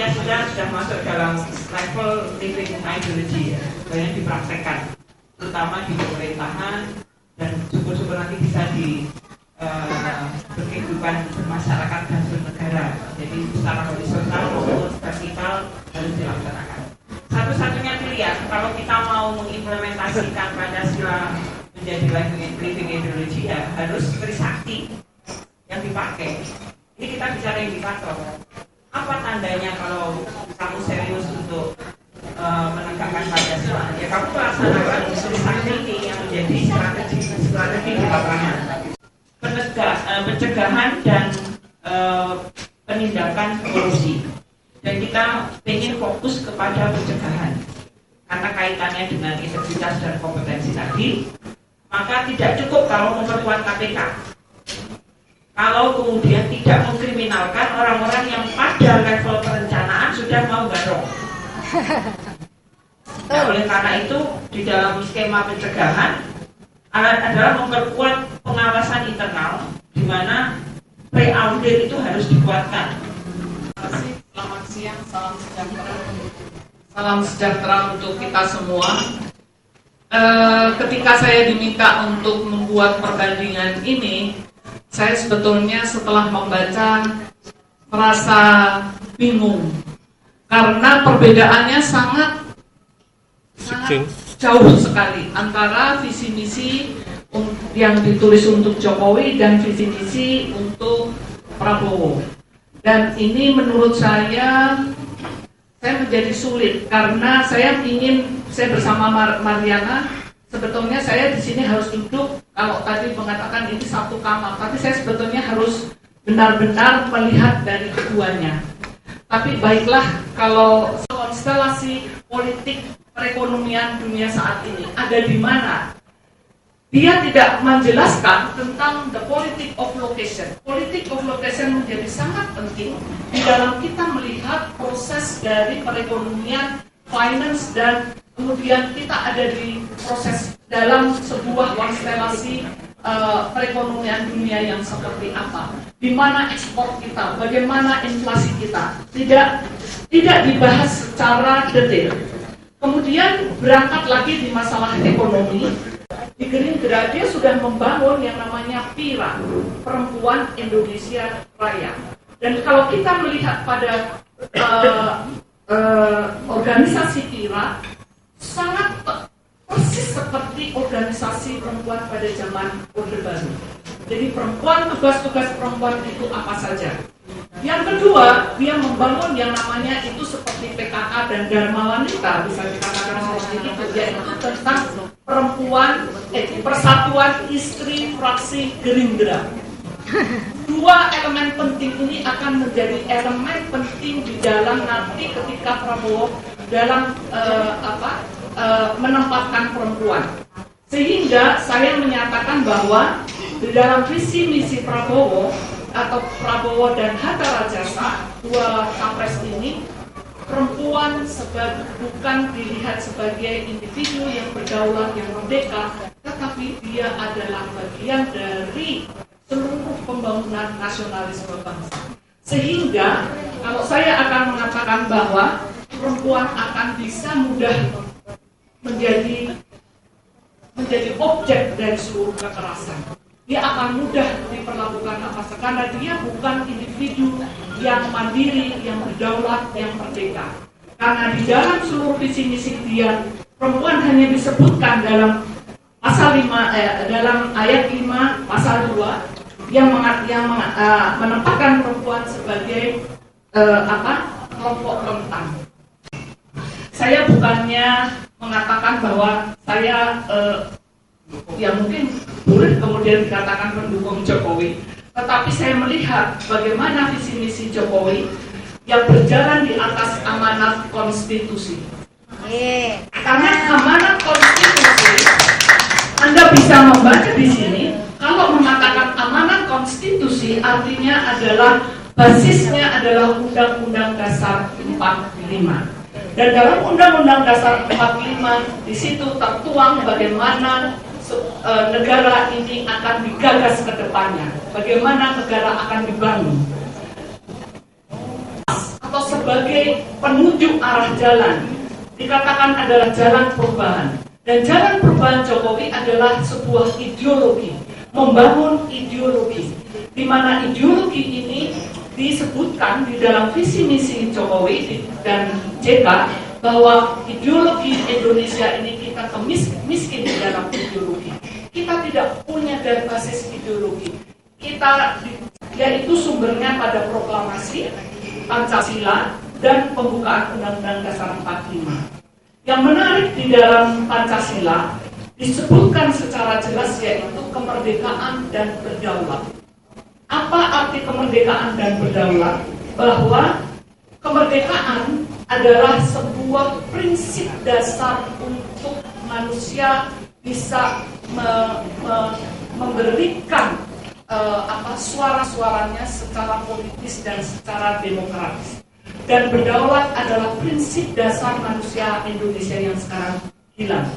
Pancasila sudah masuk dalam level living ideology ya, banyak dipraktekkan, terutama di pemerintahan dan syukur-syukur nanti bisa di berkehidupan masyarakat dan bernegara. Jadi secara horizontal maupun vertikal harus dilaksanakan. Satu-satunya pilihan kalau kita mau mengimplementasikan Pancasila menjadi living ideology ya harus Trisakti yang dipakai. Ini kita bicara indikator. Apa tandanya kalau kamu serius untuk menegakkan Pancasila? Ya kamu melaksanakan Trisakti ini yang menjadi strategi di lapangan. Pencegahan dan penindakan korupsi. Dan kita ingin fokus kepada pencegahan karena kaitannya dengan integritas dan kompetensi tadi. Maka tidak cukup kalau memperkuat KPK. Kalau kemudian tidak mengkriminalkan orang-orang yang pada level perencanaan sudah mau garong. Nah, oleh karena itu di dalam skema pencegahan adalah memperkuat pengawasan internal, di mana pre-audit itu harus dikuatkan. Selamat siang, salam sejahtera. Salam sejahtera untuk kita semua. Ketika saya diminta untuk membuat perbandingan ini, saya sebetulnya setelah membaca merasa bingung karena perbedaannya sangat jauh sekali antara visi misi yang ditulis untuk Jokowi dan visi misi untuk Prabowo. Dan ini menurut saya menjadi sulit karena saya bersama Mariana, sebetulnya saya di sini harus duduk, kalau tadi mengatakan ini satu kamar, tapi saya sebetulnya harus benar-benar melihat dari keduanya. Tapi baiklah, kalau konstelasi politik perekonomian dunia saat ini ada di mana, dia tidak menjelaskan tentang the politic of location. Politic of location menjadi sangat penting di dalam kita melihat proses dari perekonomian, finance, dan kemudian kita ada di proses dalam sebuah konstelasi perekonomian dunia yang seperti apa, di mana ekspor kita, bagaimana inflasi kita, tidak dibahas secara detail. Kemudian berangkat lagi di masalah ekonomi. Di Gerindra dia sudah membangun yang namanya PIRA, Perempuan Indonesia Raya. Dan kalau kita melihat pada organisasi PIRA, sangat persis seperti organisasi perempuan pada zaman Orde Baru. Jadi perempuan, tugas-tugas perempuan itu apa saja. Yang kedua, dia membangun yang namanya itu seperti PKK dan Dharma Wanita, bisa dikatakan seperti itu, yaitu tentang perempuan, persatuan istri fraksi Gerindra. Dua elemen penting ini akan menjadi elemen penting di dalam nanti ketika Prabowo dalam menempatkan perempuan. Sehingga saya menyatakan bahwa di dalam visi misi Prabowo atau Prabowo dan Hatta Rajasa, dua capres ini, perempuan bukan dilihat sebagai individu yang berdaulat, yang merdeka, tetapi dia adalah bagian dari seluruh pembangunan nasionalisme bangsa. Sehingga kalau saya akan mengatakan bahwa perempuan akan bisa mudah menjadi objek dari seluruh kekerasan. Dia akan mudah diperlakukan karena dia bukan individu yang mandiri, yang berdaulat, yang merdeka. Karena di dalam seluruh visi misi dia, perempuan hanya disebutkan dalam pasal 5, dalam ayat 5 pasal 2 yang menempatkan perempuan sebagai kelompok rentan. Saya bukannya mengatakan bahwa saya mungkin boleh kemudian dikatakan pendukung Jokowi, tetapi saya melihat bagaimana visi misi Jokowi yang berjalan di atas amanat konstitusi. Karena amanat konstitusi, Anda bisa membaca di sini, kalau mengatakan amanat konstitusi artinya adalah basisnya adalah Undang-Undang Dasar 45. Dan dalam Undang-Undang Dasar 45 di situ tertuang bagaimana negara ini akan digagas ke depannya, bagaimana negara akan dibangun. atau sebagai penunjuk arah jalan. Dikatakan adalah jalan perubahan. Dan jalan perubahan Jokowi adalah sebuah ideologi, membangun ideologi, di mana ideologi ini disebutkan di dalam visi misi Jokowi dan JK bahwa ideologi Indonesia ini kita miskin di dalam ideologi. Kita tidak punya dari basis ideologi. Yaitu sumbernya pada proklamasi Pancasila dan pembukaan Undang-Undang Dasar 45. Yang menarik di dalam Pancasila disebutkan secara jelas yaitu kemerdekaan dan berdaulat. Apa arti kemerdekaan dan berdaulat? Bahwa kemerdekaan adalah sebuah prinsip dasar untuk manusia bisa memberikan suara-suaranya secara politis dan secara demokratis. Dan berdaulat adalah prinsip dasar manusia Indonesia yang sekarang hilang.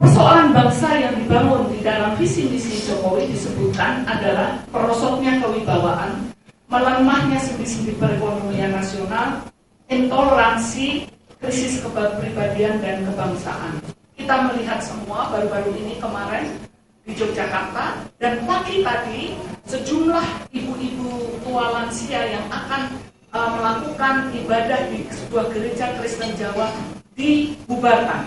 Persoalan bangsa yang dibangun di dalam visi misi Jokowi disebutkan adalah perosotnya kewibawaan, melemahnya sendi-sendi perekonomian nasional, intoleransi, krisis kepribadian dan kebangsaan. Kita melihat semua baru-baru ini kemarin di Yogyakarta, dan pagi tadi sejumlah ibu-ibu tua lansia yang akan melakukan ibadah di sebuah gereja Kristen Jawa dibubarkan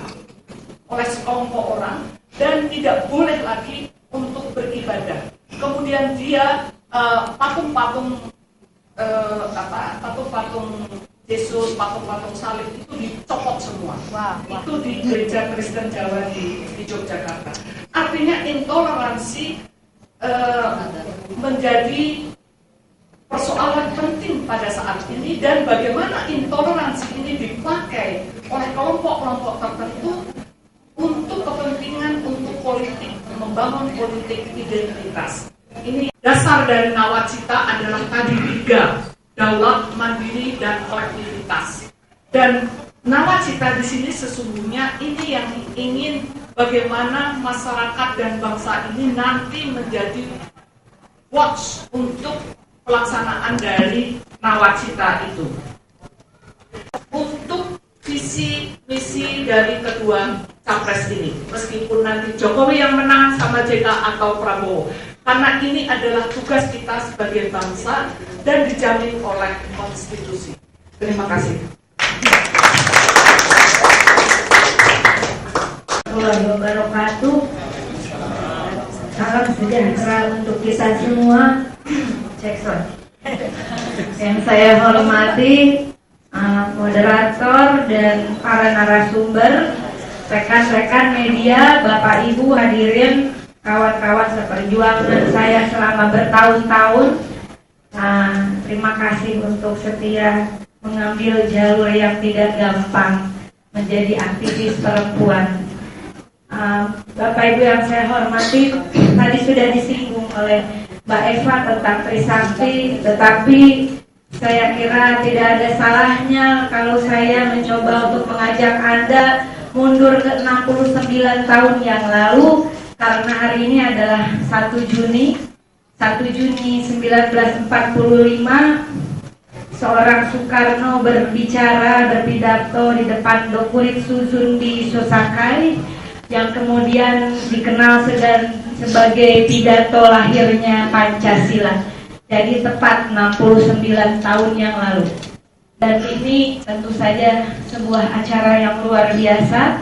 oleh sekelompok orang dan tidak boleh lagi untuk beribadah. Kemudian dia patung-patung Yesus, patung-patung salib itu dicopot semua. Itu di gereja Kristen Jawa di Yogyakarta. Artinya intoleransi menjadi persoalan penting pada saat ini, dan bagaimana intoleransi ini dipakai oleh kelompok-kelompok tertentu untuk kepentingan, untuk politik, membangun politik identitas. Ini dasar dari nawacita adalah tadi 3, daulat, mandiri, dan kolektivitas. Dan nawacita di sini sesungguhnya ini yang ingin bagaimana masyarakat dan bangsa ini nanti menjadi watch untuk pelaksanaan dari nawacita itu. Untuk visi misi dari kedua capres ini, meskipun nanti Jokowi yang menang sama JK atau Prabowo, karena ini adalah tugas kita sebagai bangsa dan dijamin oleh konstitusi. Terima kasih. Warahmatullahi wabarakatuh. Salam sejahtera untuk kita semua. Jackson. Yang saya hormati moderator dan para narasumber, rekan-rekan media, Bapak Ibu hadirin, kawan-kawan seperjuangan saya selama bertahun-tahun. Terima kasih untuk setia mengambil jalur yang tidak gampang menjadi aktivis perempuan. Bapak Ibu yang saya hormati, tadi sudah disinggung oleh Mbak Eva tentang Trisakti, tetapi saya kira tidak ada salahnya kalau saya mencoba untuk mengajak Anda mundur ke 69 tahun yang lalu, karena hari ini adalah 1 Juni 1945, seorang Soekarno berpidato di depan Dokurit Susun di Sosakai, yang kemudian dikenal sebagai pidato lahirnya Pancasila. Jadi tepat 69 tahun yang lalu. Dan ini tentu saja sebuah acara yang luar biasa,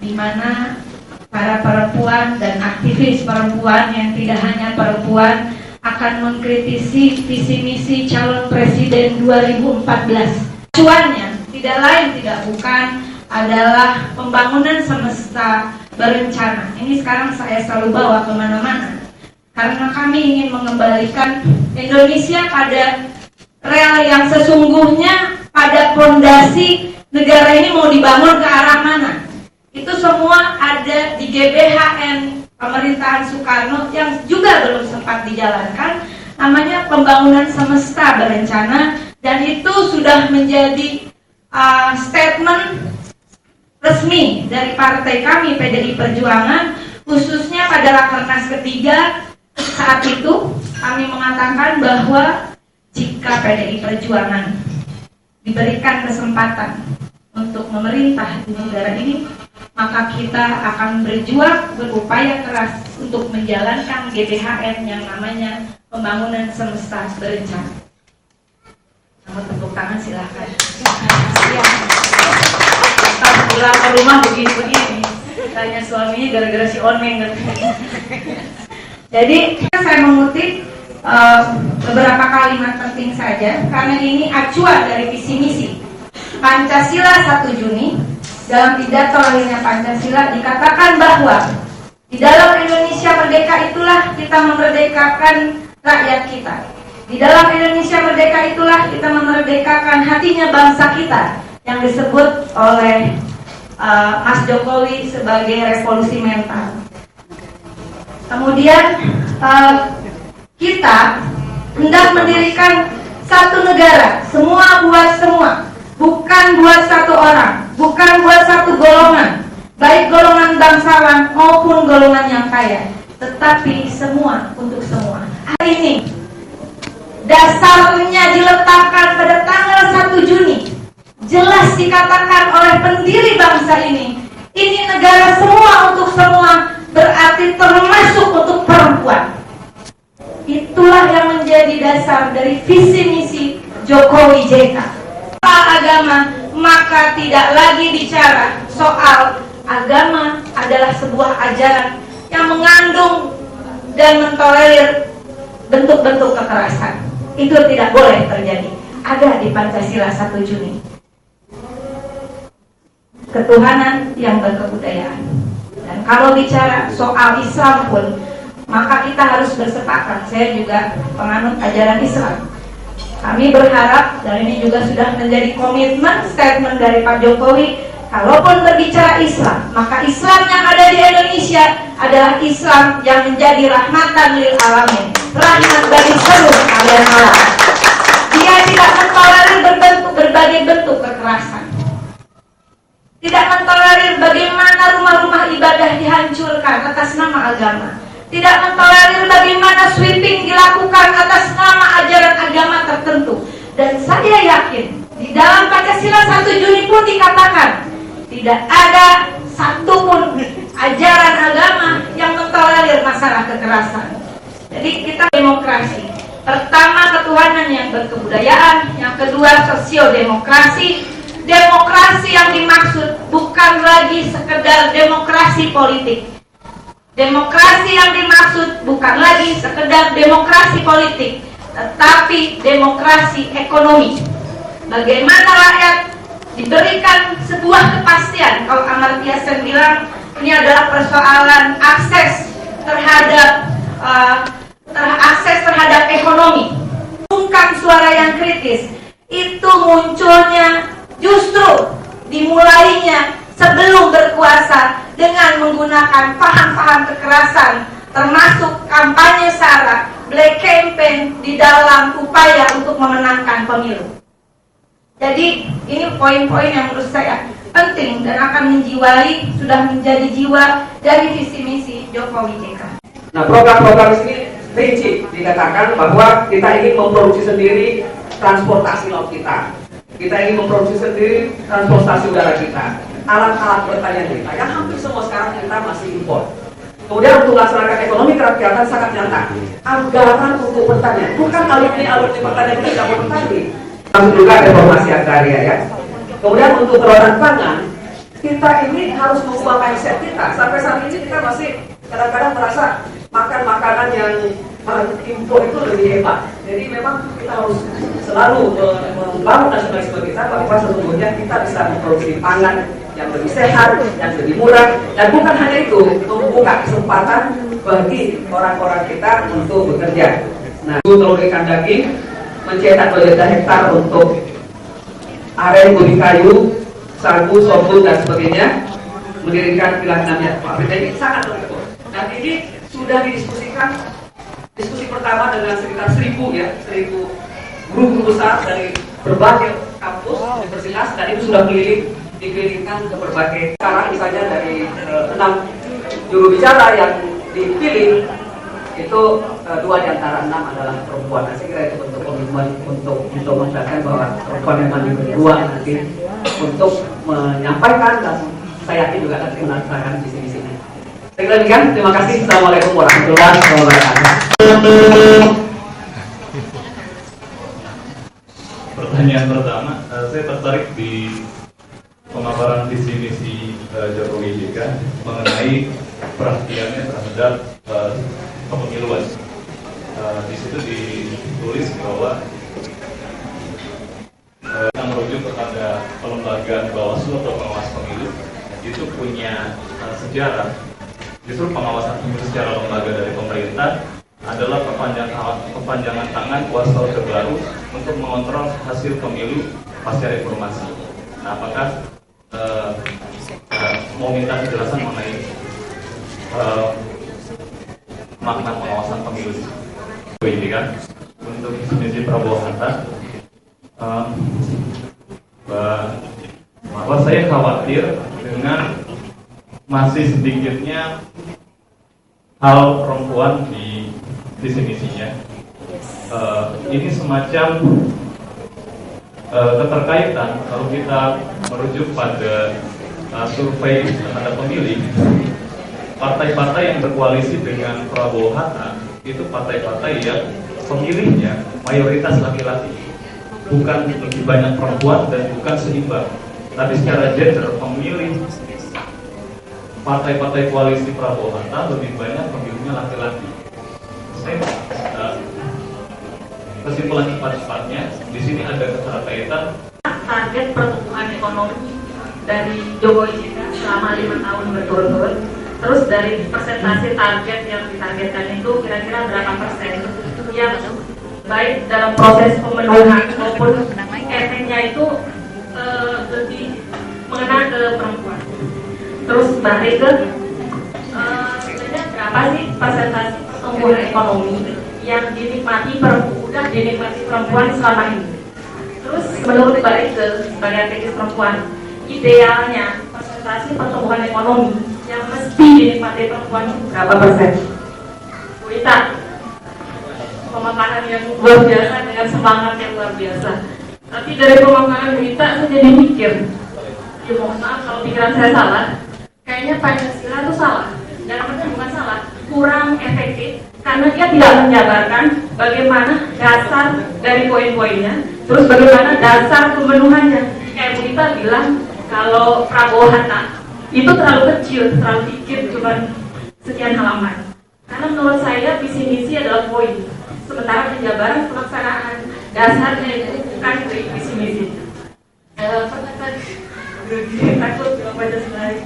di mana para perempuan dan aktivis perempuan yang tidak hanya perempuan akan mengkritisi visi misi calon presiden 2014. Tujuannya tidak lain tidak bukan adalah pembangunan semesta berencana. Ini sekarang saya selalu bawa kemana-mana, karena kami ingin mengembalikan Indonesia pada real yang sesungguhnya, pada fondasi negara ini mau dibangun ke arah mana. Itu semua ada di GBHN pemerintahan Soekarno yang juga belum sempat dijalankan, namanya pembangunan semesta berencana, dan itu sudah menjadi statement resmi dari partai kami PDI Perjuangan, khususnya pada Rakernas ketiga. Saat itu kami mengatakan bahwa jika PDI Perjuangan diberikan kesempatan untuk memerintah di negara ini, maka kita akan berjuang, berupaya keras untuk menjalankan GBHN yang namanya Pembangunan Semesta Berencana. Mau tepuk tangan silahkan. Pulang ke rumah begini-begini, tanya suaminya gara-gara si Oneng. Jadi saya mengutip beberapa kalimat penting saja, karena ini acuan dari visi misi Pancasila 1 Juni. Dalam pidato lahirnya Pancasila dikatakan bahwa di dalam Indonesia merdeka itulah kita memerdekakan rakyat kita. Di dalam Indonesia merdeka itulah kita memerdekakan hatinya bangsa kita, yang disebut oleh Mas Jokowi sebagai revolusi mental. Kemudian kita hendak mendirikan satu negara, semua buat semua, bukan buat satu orang, bukan buat satu golongan, baik golongan bangsawan maupun golongan yang kaya, tetapi semua untuk semua. Hari ini dasarnya diletakkan pada tanggal 1 Juni. Jelas dikatakan oleh pendiri bangsa ini negara semua untuk semua, berarti termasuk untuk perempuan. Itulah yang menjadi dasar dari visi misi Jokowi JK. Soal agama, maka tidak lagi bicara soal agama adalah sebuah ajaran yang mengandung dan mentolerir bentuk-bentuk kekerasan. Itu tidak boleh terjadi. Ada di Pancasila 1 Juni. Ketuhanan yang berkebudayaan. Dan kalau bicara soal Islam pun, maka kita harus bersepakat. Saya juga penganut ajaran Islam. Kami berharap, dan ini juga sudah menjadi komitmen statement dari Pak Jokowi, kalaupun berbicara Islam, maka Islam yang ada di Indonesia adalah Islam yang menjadi rahmatan lil alamin, rahmat bagi seluruh kalian alam. Dia tidak mentolerir berbagai bentuk kekerasan, tidak mentolerir bagaimana rumah-rumah ibadah dihancurkan atas nama agama, tidak mentolerir bagaimana sweeping dilakukan atas nama ajaran agama tertentu. Dan saya yakin di dalam Pancasila 1 Juni pun dikatakan tidak ada satupun ajaran agama yang mentolerir masalah kekerasan. Jadi kita demokrasi. Pertama, ketuhanan yang berkebudayaan. Yang kedua, sosiodemokrasi. Demokrasi yang dimaksud bukan lagi sekedar demokrasi politik. Demokrasi yang dimaksud bukan lagi sekedar demokrasi politik, tetapi demokrasi ekonomi. Bagaimana rakyat diberikan sebuah kepastian. Kalau Amartya Sen bilang ini adalah persoalan akses terhadap ekonomi. Bukan suara yang kritis. Itu munculnya justru dimulainya sebelum berkuasa dengan menggunakan paham-paham kekerasan, termasuk kampanye SARA, black campaign di dalam upaya untuk memenangkan pemilu. Jadi ini poin-poin yang menurut saya penting dan akan menjiwai, sudah menjadi jiwa dari visi misi Jokowi JK. Nah, program-program ini rinci dikatakan bahwa kita ingin memproduksi sendiri transportasi laut kita. Kita ingin memproduksi sendiri transportasi udara kita, alat-alat pertanian kita, yang hampir semua sekarang kita masih impor. Kemudian untuk melaksanakan ekonomi kerakyatan sangat nyata. Anggaran untuk pertanian, bukan alumni pertanian kita tidak mau bertani. Lalu juga reformasi agraria ya. Kemudian untuk peralatan pangan, kita ini harus mengubah mindset kita. Sampai saat ini kita masih kadang-kadang merasa makan makanan yang impor itu lebih hebat. Jadi memang kita harus selalu membangun nasionalisme kita bahwa sesungguhnya kita bisa memproduksi pangan yang lebih sehat, yang lebih murah, dan bukan hanya itu, membuka kesempatan bagi orang-orang kita untuk bekerja. Nah, telur ikan daging, mencetak 2 juta hektar untuk aren bumi kayu, sagu, sorghum dan sebagainya, mendirikan kilang minyak pabrik ini sangat betul. Dan ini sudah didiskusikan. Diskusi pertama dengan sekitar 1.000 guru-guru besar dari berbagai kampus universitas, dan itu sudah dikelilingkan ke berbagai. Sekarang misalnya dari 6 juru bicara yang dipilih itu 2 di antara 6 adalah perempuan. Saya kira itu bentuk komitmen untuk memperlihatkan bahwa perempuan memang diberi ruang nanti untuk menyampaikan, dan saya yakin juga nanti melaksanakan visi-misinya. Saya kira demikian. Terima kasih. Assalamualaikum warahmatullahi wabarakatuh. Pertanyaan pertama, saya tertarik di pemaparan visi misi Jokowi JK mengenai perhatiannya terhadap kepemiluan. Di situ ditulis bahwa kita merujuk kepada pelembagaan Bawaslu atau pengawas pemilu itu punya sejarah. Justru pengawasan pemilu secara lembaga dari pemerintah adalah perpanjangan tangan kuasa Orde Baru untuk mengontrol hasil pemilu pasca reformasi. Nah, apakah mau minta penjelasan mengenai makna pengawasan pemilu ini kan untuk misi Prabowo Hatta? Bahwa saya khawatir dengan masih sedikitnya hal perempuan di visi misinya. Ini semacam keterkaitan kalau kita merujuk pada survei terhadap pemilih, partai-partai yang berkoalisi dengan Prabowo Hatta itu partai-partai yang pemilihnya mayoritas laki-laki, bukan lebih banyak perempuan dan bukan seimbang. Tapi secara gender pemilih partai-partai koalisi Prabowo Hatta lebih banyak pemilihnya laki-laki. Saya kesimpulan cepat-cepatnya di sini ada keterkaitan target pertumbuhan ekonomi dari Jokowi JK selama 5 tahun berturut-turut. Terus dari persentase target yang ditargetkan itu kira-kira berapa persen yang baik dalam proses pemenuhan maupun efeknya itu lebih mengena ke perempuan. Terus balik ke sebenarnya berapa sih persentase pertumbuhan ekonomi yang dinikmati perempuan selama ini. Terus menurut Mbak Ege sebagai aktivis perempuan, idealnya persentase pertumbuhan ekonomi yang mesti dinikmati perempuan berapa persen? Bu Ita, pemaparan yang luar biasa dengan semangat yang luar biasa. Tapi dari pemaparan Bu Ita saya jadi mikir, ya mohon maaf kalau pikiran saya salah, kayaknya Pancasila itu salah. Dan namanya bukan salah, kurang efektif karena dia tidak menjabarkan bagaimana dasar dari poin-poinnya, terus bagaimana dasar pemenuhannya. Kayak Bu Ita bilang kalau Prabowo Hatta itu terlalu kecil, terlalu dikit, cuma sekian halaman. Karena menurut saya visi misi adalah poin, sementara penjabaran pelaksanaan dasarnya itu bukan dari visi misi. Takut baca slide.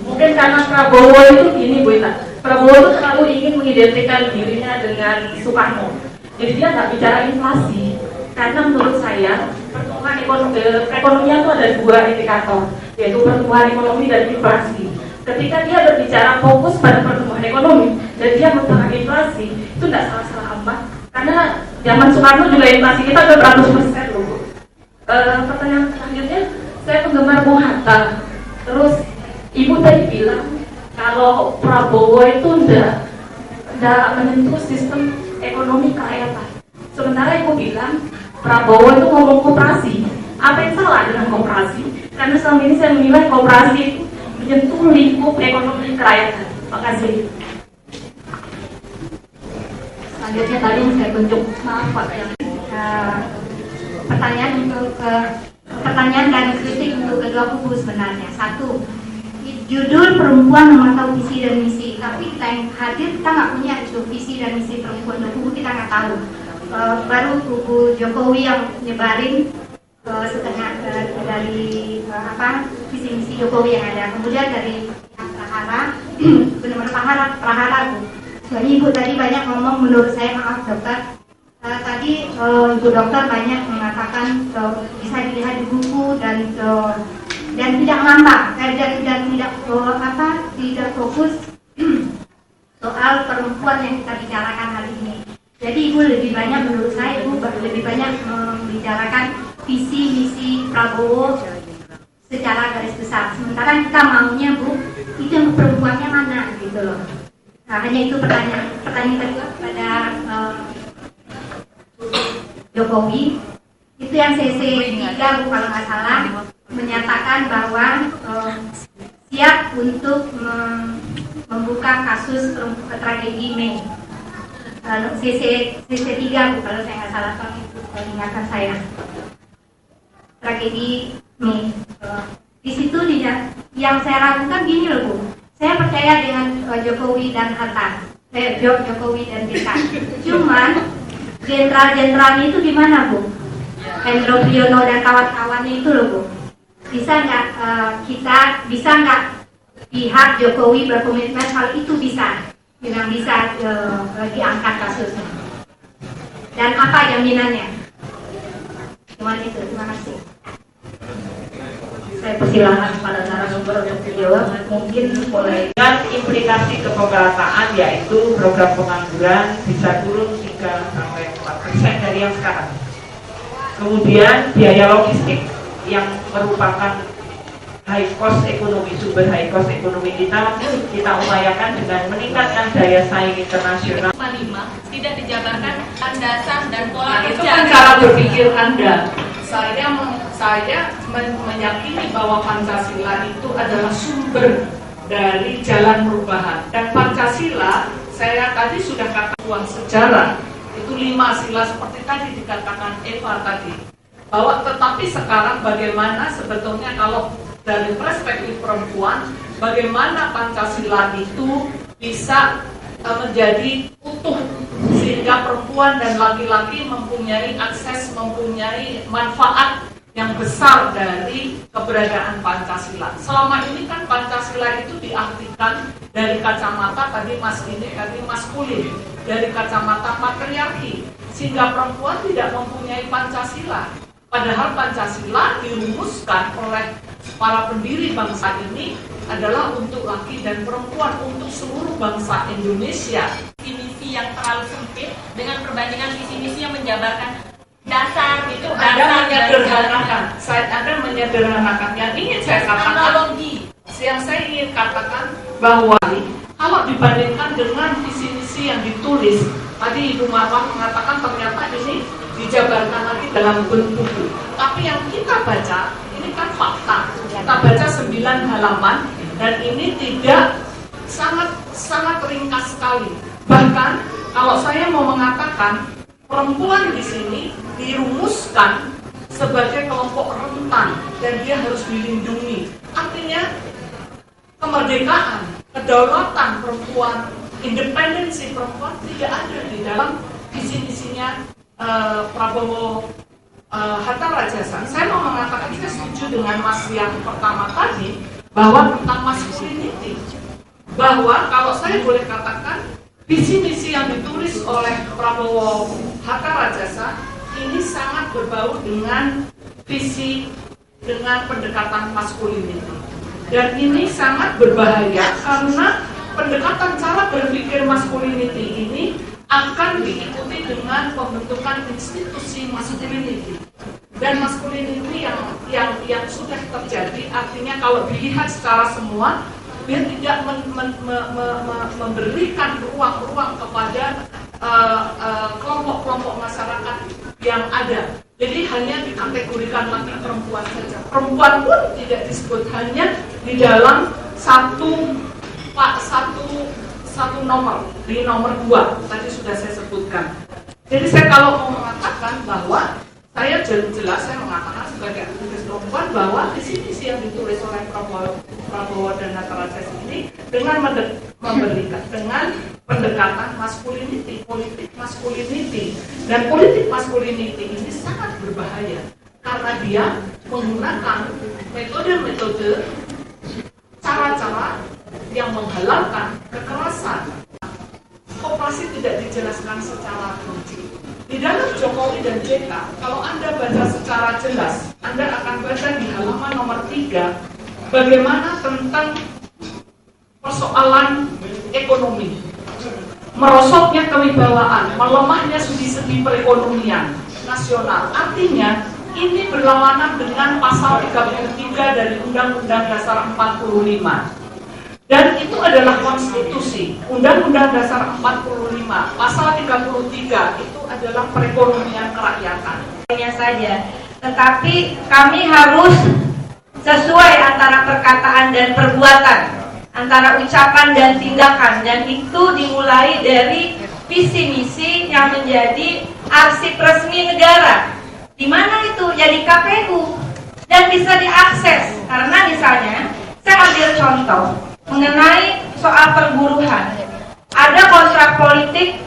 Mungkin karena Prabowo itu gini Bu Ita, Prabowo itu selalu ingin mengidentikan dirinya dengan Soekarno. Jadi dia nggak bicara inflasi, karena menurut saya pertumbuhan perekonomian itu ada 2 indikator, yaitu pertumbuhan ekonomi dan inflasi. Ketika dia berbicara fokus pada pertumbuhan ekonomi dan dia mengatakan inflasi, itu tidak salah-salah amat, karena zaman Soekarno juga inflasi kita beratus persen loh. Pertanyaan selanjutnya, saya penggemar Bung Hatta. Terus Ibu tadi bilang kalau Prabowo itu tidak menyentuh sistem ekonomi kerakyatan. Sementara Ibu bilang Prabowo itu ngomong koperasi. Apa yang salah dengan koperasi? Karena selama ini saya menilai koperasi itu menyentuh lingkup ekonomi kerakyatan. Terima kasih. Selanjutnya tadi saya tunjuk, maaf Pak, pertanyaan dan kritik untuk kedua kubu sebenarnya. 1, judul perempuan memantau visi dan misi, tapi kita yang hadir kita nggak punya itu visi dan misi perempuan, dan kubu kita nggak tahu. Baru kubu Jokowi yang nyebarin setengah dari visi misi Jokowi yang ada. Kemudian dari Prahara, benar-benar Prahara Bu. Soalnya Ibu tadi banyak ngomong, menurut saya, maaf dokter, tadi Ibu dokter banyak mengatakan bisa dilihat di buku dan tidak ngambang, tidak fokus soal perempuan yang kita bicarakan hari ini. Jadi Ibu lebih banyak, menurut saya Ibu lebih banyak membicarakan visi misi Prabowo secara garis besar. Sementara kita maunya Bu, itu yang perempuannya mana gitu loh. Nah, hanya itu pertanyaan kedua kepada Jokowi. Itu yang CC 3 Bu, kalau nggak salah, menyatakan bahwa siap untuk membuka kasus tragedi Mei. CC 3 Bu, kalau saya nggak salah, kalau ingatan saya. Tragedi Mei. Di situ yang saya ragukan gini loh Bu. Saya percaya dengan Jokowi dan Hatta, Jokowi dan JK. Cuman jenderal-jenderalnya itu di mana Bu? Hendro Priyono dan kawan-kawannya itu loh Bu. Bisa nggak pihak Jokowi berkomitmen kalau itu bisa diangkat kasusnya? Dan apa jaminannya? Cuman itu. Terima kasih. Saya persilahkan pada narasumber untuk menjawab. Mungkin mulai dengan implikasi kepemerataan, yaitu program pengangguran bisa turun 3-4% dari yang sekarang. Kemudian biaya logistik yang merupakan high cost ekonomi, sumber high cost ekonomi kita upayakan dengan meningkatkan daya saing internasional. 5 tidak dijabarkan landasan dan pola Itu kerja. kan cara berpikir Anda. Saya meyakini bahwa Pancasila itu adalah sumber dari jalan perubahan. Dan Pancasila, saya tadi sudah katakan sejarah, itu 5 sila seperti tadi dikatakan Eva tadi. Bahwa tetapi sekarang bagaimana sebetulnya kalau dari perspektif perempuan, bagaimana Pancasila itu bisa menjadi utuh sehingga perempuan dan laki-laki mempunyai akses, mempunyai manfaat yang besar dari keberadaan Pancasila. Selama ini kan Pancasila itu diartikan dari kacamata tadi maskulin, dari kacamata patriarki, sehingga perempuan tidak mempunyai Pancasila. Padahal Pancasila dirumuskan oleh para pendiri bangsa ini adalah untuk laki dan perempuan, untuk seluruh bangsa Indonesia. Visi misi yang terlalu sempit dengan perbandingan visi misi yang menjabarkan dasar gitu. Anda menyederhanakan. Yang ingin saya katakan, analogi. Yang saya ingin katakan bahwa kalau dibandingkan dengan visi misi yang ditulis, tadi Ibu Marwah mengatakan ternyata ini dijabarkan lagi dalam bentuk buku. Tapi yang kita baca ini kan fakta. Kita baca 9 halaman dan ini tidak sangat ringkas sekali. Bahkan kalau saya mau mengatakan perempuan di sini dirumuskan sebagai kelompok rentan dan dia harus dilindungi. Artinya kemerdekaan, kedaulatan perempuan, independensi perempuan tidak ada di dalam visi misinya Prabowo Hatta Rajasa. Saya mau mengatakan saya setuju dengan Mas yang pertama tadi bahwa tentang masculinity, bahwa kalau saya boleh katakan visi misi yang ditulis oleh Prabowo Hatta Rajasa ini sangat berbau dengan visi dengan pendekatan masculinity, dan ini sangat berbahaya karena pendekatan cara berpikir masculinity ini akan diikuti dengan pembentukan institusi masculinity. Dan masculinity yang sudah terjadi, artinya kalau dilihat secara semua, dia tidak memberikan ruang-ruang kepada kelompok-kelompok masyarakat yang ada. Jadi hanya dikategorikan laki perempuan saja. Perempuan pun tidak disebut, hanya di dalam satu nomor, di nomor 2 tadi sudah saya sebutkan. Jadi saya kalau mau mengatakan bahwa saya jelas saya mengatakan sebagai aktivis perempuan bahwa visi-misi yang ditulis oleh Prabowo dan Hatta Rajasa ini dengan memberikan dengan pendekatan masculinity, politik masculinity, dan politik masculinity ini sangat berbahaya karena dia menggunakan metode-metode, cara-cara yang menghalalkan kekerasan. Koperasi tidak dijelaskan secara rinci. Di dalam Jokowi dan JK, kalau Anda baca secara jelas, Anda akan baca di halaman nomor 3 bagaimana tentang persoalan ekonomi, merosotnya kewibawaan, melemahnya sendi-sendi perekonomian nasional. Artinya ini berlawanan dengan pasal 33 dari Undang-Undang Dasar 45. Dan itu adalah konstitusi. Undang-Undang Dasar 45, pasal 33 itu adalah perekonomian kerakyatan. Hanya saja, tetapi kami harus sesuai antara perkataan dan perbuatan, antara ucapan dan tindakan, dan itu dimulai dari visi misi yang menjadi arsip resmi negara. Di mana itu? Ya di KPU, dan bisa diakses. Karena misalnya, saya ambil contoh mengenai soal perburuhan. Ada kontrak politik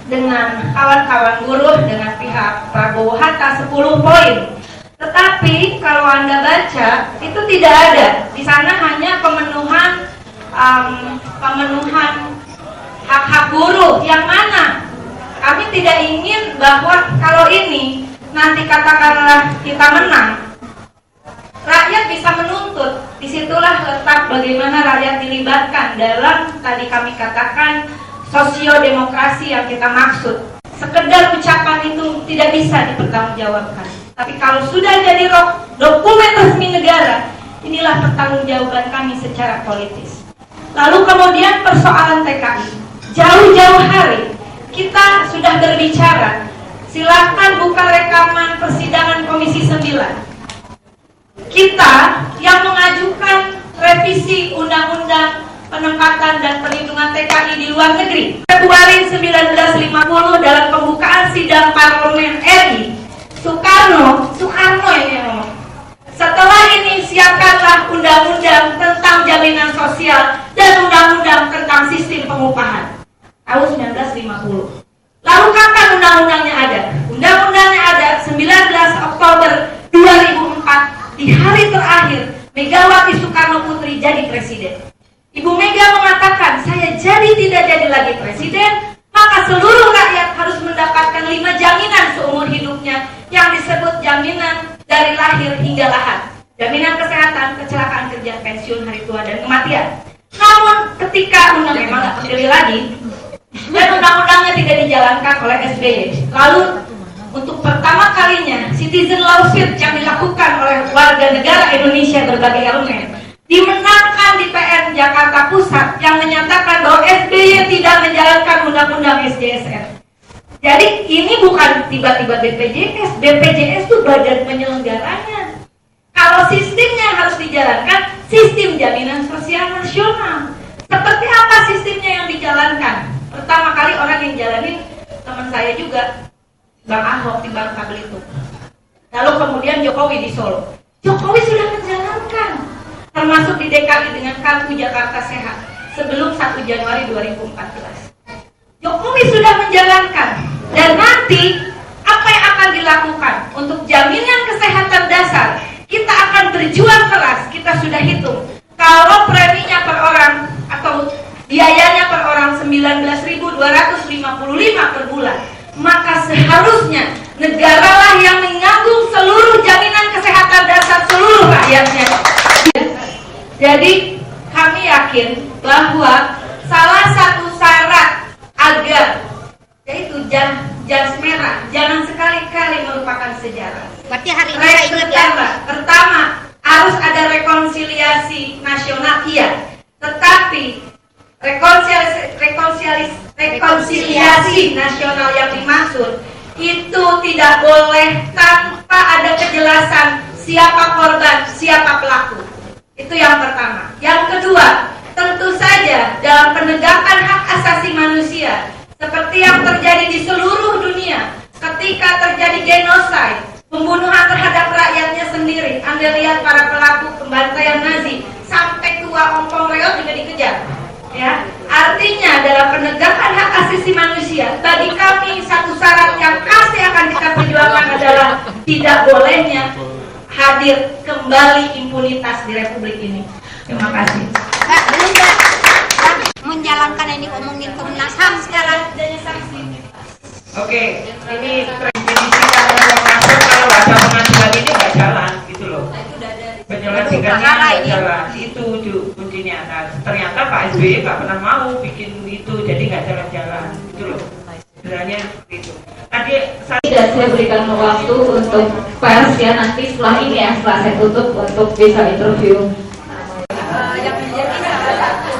dengan kawan-kawan buruh dengan pihak Prabowo Hatta 10 poin. Tetapi kalau Anda baca itu tidak ada. Di sana hanya pemenuhan hak-hak buruh. Yang mana kami tidak ingin bahwa kalau ini nanti katakanlah kita menang, rakyat bisa menuntut. Disitulah letak bagaimana rakyat dilibatkan dalam tadi kami katakan sosiodemokrasi yang kita maksud. Sekedar ucapan itu tidak bisa dipertanggungjawabkan. Tapi kalau sudah jadi dokumen resmi negara, inilah pertanggungjawaban kami secara politis. Lalu kemudian persoalan TKI. Jauh-jauh hari kita sudah berbicara. Silakan buka rekaman persidangan Komisi 9. Kita yang mengajukan revisi Undang-Undang Penempatan dan Perlindungan TKI di luar negeri. Februari 1950 dalam pembukaan sidang Parlemen RI, Soekarno ini ngomong, setelah ini siapkanlah undang-undang tentang jaminan sosial dan undang-undang tentang sistem pengupahan. Tahun 1950. Lalu kapan undang-undangnya ada? Undang-undangnya ada 19 Oktober 2004. Di hari terakhir Megawati Soekarno Putri jadi presiden. Ibu Mega mengatakan, saya tidak jadi lagi presiden, maka seluruh rakyat harus mendapatkan 5 jaminan seumur hidupnya yang disebut jaminan dari lahir hingga lahat. Jaminan kesehatan, kecelakaan kerja, pensiun, hari tua, dan kematian. Namun ketika memang nggak terpilih lagi, dan undang-undangnya tidak dijalankan oleh SBY. Lalu untuk pertama kalinya citizen lawsuit yang dilakukan oleh warga negara Indonesia berbagai elemen dimenangkan di PN Jakarta Pusat yang menyatakan bahwa SBY tidak menjalankan undang-undang SJSN. Jadi ini bukan tiba-tiba BPJS. BPJS itu badan penyelenggaranya. Kalau sistemnya harus dijalankan, sistem jaminan sosial nasional. Seperti apa sistemnya yang dijalankan? Pertama kali orang yang jalanin teman saya juga, Bang Ahok di Bangka Belitung. Lalu kemudian Jokowi di Solo. Jokowi sudah menjalankan, termasuk di DKI dengan Kartu Jakarta Sehat sebelum 1 Januari 2014. Jokowi sudah menjalankan, dan nanti apa yang akan dilakukan untuk jaminan kesehatan dasar? Kita akan berjuang keras. Kita sudah hitung kalau preminya per orang atau biayanya per orang 19.255 per bulan, maka seharusnya negaralah yang menanggung seluruh jaminan kesehatan dasar seluruh rakyatnya. Jadi kami yakin bahwa salah satu syarat agar yaitu jas merah jangan sekali-kali merupakan sejarah. Berarti hari ini saya ingat ya. Pertama, harus ada rekonsiliasi nasional, iya. Tetapi rekonsiliasi nasional yang dimaksud itu tidak boleh tanpa ada kejelasan siapa korban, siapa pelaku. Itu yang pertama. Yang kedua, tentu saja dalam penegakan hak asasi manusia seperti yang terjadi di seluruh dunia, ketika terjadi genosid, pembunuhan terhadap rakyatnya sendiri. Anda lihat para pelaku pembantaian Nazi sampai tua ompong reot juga dikejar. Ya, artinya dalam penegakan hak asasi manusia, bagi kami satu syarat yang pasti akan kita perjuangkan adalah tidak bolehnya hadir kembali impunitas di Republik ini. Terima kasih. Belum ya. Menjalankan yang diomongin Komnas HAM sekarang. Oke, ini prediksi kalau ada pengadilan ini nggak jalan gitu loh. Penyelesaiannya nggak jalan, itu kuncinya. Nah, ternyata Pak SBY nggak pernah mau bikin itu, jadi nggak jalan-jalan gitu loh. Sebenarnya seperti itu. Tadi tidak saya berikan waktu untuk pers ya, nanti setelah ini ya, setelah saya tutup untuk bisa interview. Yang menjadi salah satu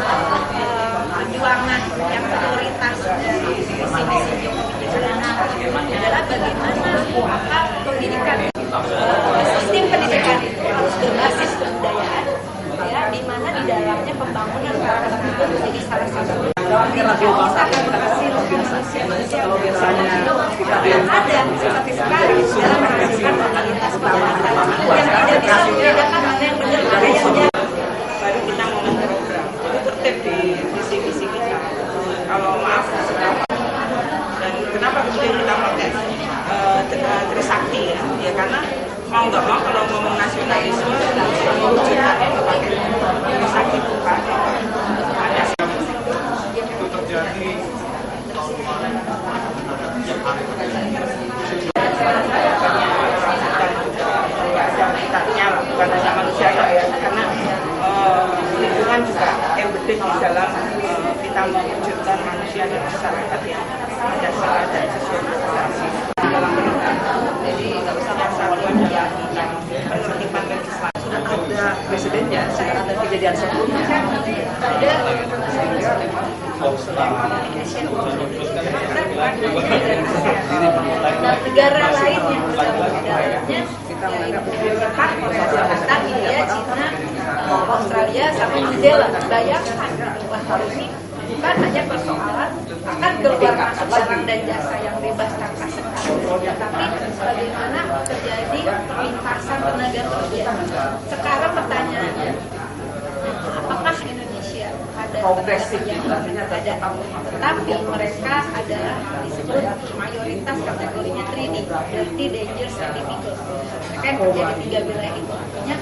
nasionalisme dan mewujudkan bisa dibuka. Itu terjadi bukan hanya manusia ya, karena lingkungan juga embedded di dalam kita mewujudkan manusia dan masyarakat yang ada salah dan sosialisasi dalam pemerintahan. Jadi yang satu adalah tentang penertiban legislasi. Sudah ada presidennya, sudah ada kejadian sebelumnya. Ada negara lain yang bergabung di dalamnya, yaitu Jepang, Korea Selatan, India, Cina, Australia, sama New Zealand. Bayangkan ini bukan hanya persoalan akan keluar masuk barang dan jasa yang bebas tanpa sekat, tapi bagaimana terjadi perlintasan tenaga kerja. Sekarang pertanyaannya, apakah Indonesia ada progresif yang ada, tetapi mereka adalah disebut mayoritas kategorinya 3D, Dirty, Dangerous, and Difficult. Mereka yang kerja di 3 wilayah itu, artinya